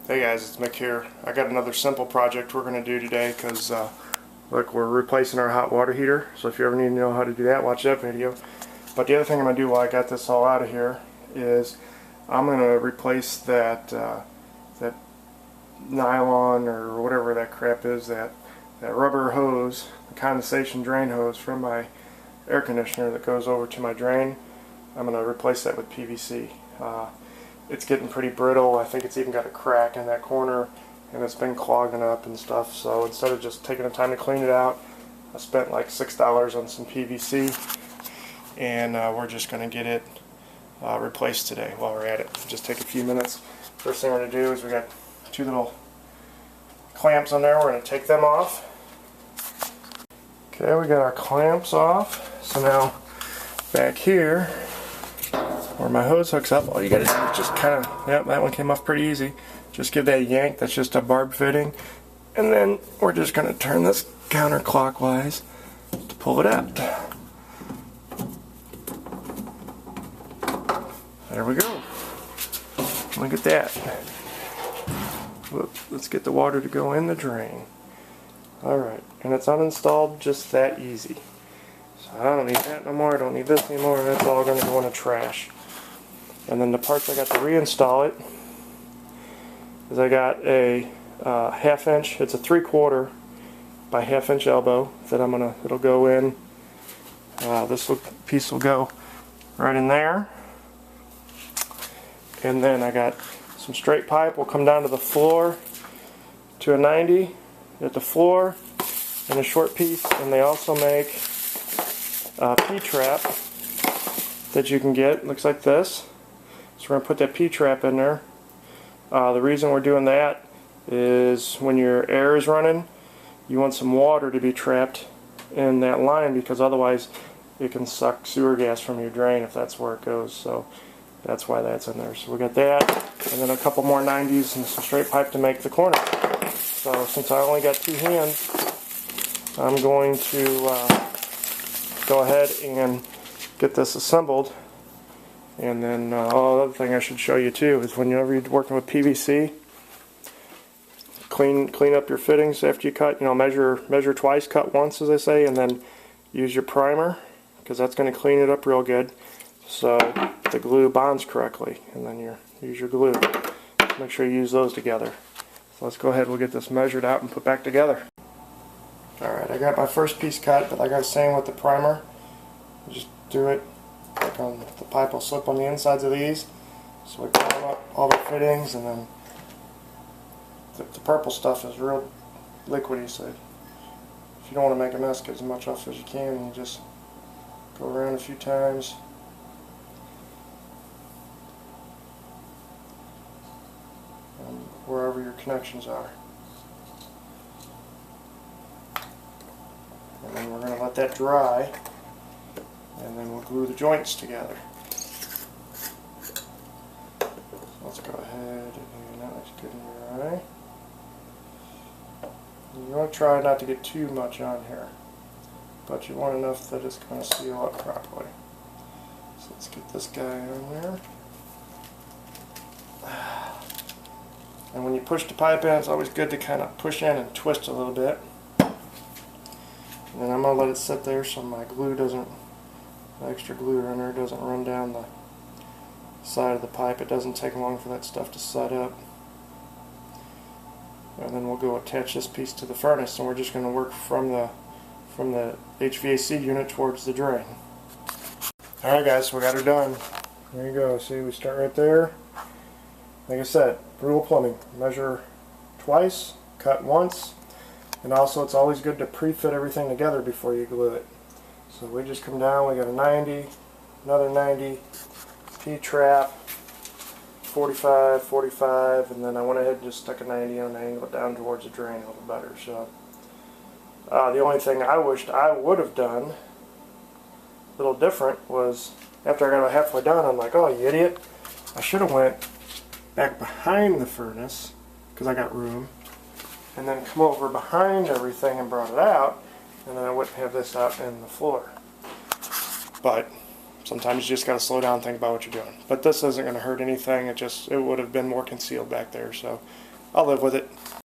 Hey guys, it's Mick here. I got another simple project we're going to do today because look, we're replacing our hot water heater. So if you ever need to know how to do that, watch that video. But the other thing I'm going to do while I got this all out of here is I'm going to replace that that nylon or whatever that crap is, that rubber hose, the condensation drain hose from my air conditioner that goes over to my drain. I'm going to replace that with PVC. It's getting pretty brittle. I think it's even got a crack in that corner and it's been clogging up and stuff. So instead of just taking the time to clean it out, I spent like $6 on some PVC, and we're just going to get it replaced today while we're at it. Just take a few minutes. First thing we're going to do is we got two little clamps on there. We're going to take them off. Okay, we got our clamps off. So now back here where my hose hooks up, all you gotta do is just kind of, yep, that one came off pretty easy. Just give that a yank. That's just a barb fitting, and then we're just gonna turn this counterclockwise to pull it out. There we go. Look at that. Whoops, let's get the water to go in the drain. Alright, and it's uninstalled just that easy. So I don't need that no more, I don't need this anymore, that's all going to go in the trash. And then the parts I got to reinstall it is I got a ½ inch, it's a 3/4 by ½ inch elbow that it'll go in. This piece will go right in there. And then I got some straight pipe will come down to the floor to a 90 at the floor, and a short piece. And they also make a P-trap that you can get, looks like this. So we're going to put that P-trap in there. The reason we're doing that is when your air is running, you want some water to be trapped in that line, because otherwise it can suck sewer gas from your drain if that's where it goes. So that's why that's in there. So we got that, and then a couple more 90s and some straight pipe to make the corner. So since I only got two hands, I'm going to go ahead and get this assembled. And then the other thing I should show you too is whenever you're working with PVC, clean up your fittings after you cut. You know, measure twice, cut once, as they say, and then use your primer, because that's going to clean it up real good, so the glue bonds correctly. And then use your glue. Make sure you use those together. So let's go ahead. We'll get this measured out and put back together. All right, I got my first piece cut, but like I was saying with the primer, just do it. Like the pipe will slip on the insides of these, so we climb up all the fittings, and then the purple stuff is real liquidy, so if you don't want to make a mess, get as much off as you can, and you just go around a few times. And wherever your connections are. And then we're going to let that dry, and then we'll glue the joints together. So let's go ahead, and that looks good in your eye. You want to try not to get too much on here, but you want enough that it's going to seal up properly. So let's get this guy on there. And when you push the pipe in, it's always good to kind of push in and twist a little bit. And then I'm going to let it sit there so my glue doesn't, the extra glue runner doesn't run down the side of the pipe. It doesn't take long for that stuff to set up. And then we'll go attach this piece to the furnace, and we're just going to work from the HVAC unit towards the drain. Alright guys, we got her done. There you go. See, we start right there. Like I said, rule of plumbing. Measure twice, cut once, and also it's always good to pre-fit everything together before you glue it. So we just come down, we got a 90, another 90, P-trap, 45, 45, and then I went ahead and just stuck a 90 on the angle down towards the drain a little better. So the only thing I wished I would have done a little different was, after I got about halfway done, I'm like, oh, you idiot, I should have went back behind the furnace, because I got room, and then come over behind everything and brought it out, and then I wouldn't have this out in the floor. But sometimes you just got to slow down and think about what you're doing. But this isn't going to hurt anything. It would have been more concealed back there, so I'll live with it.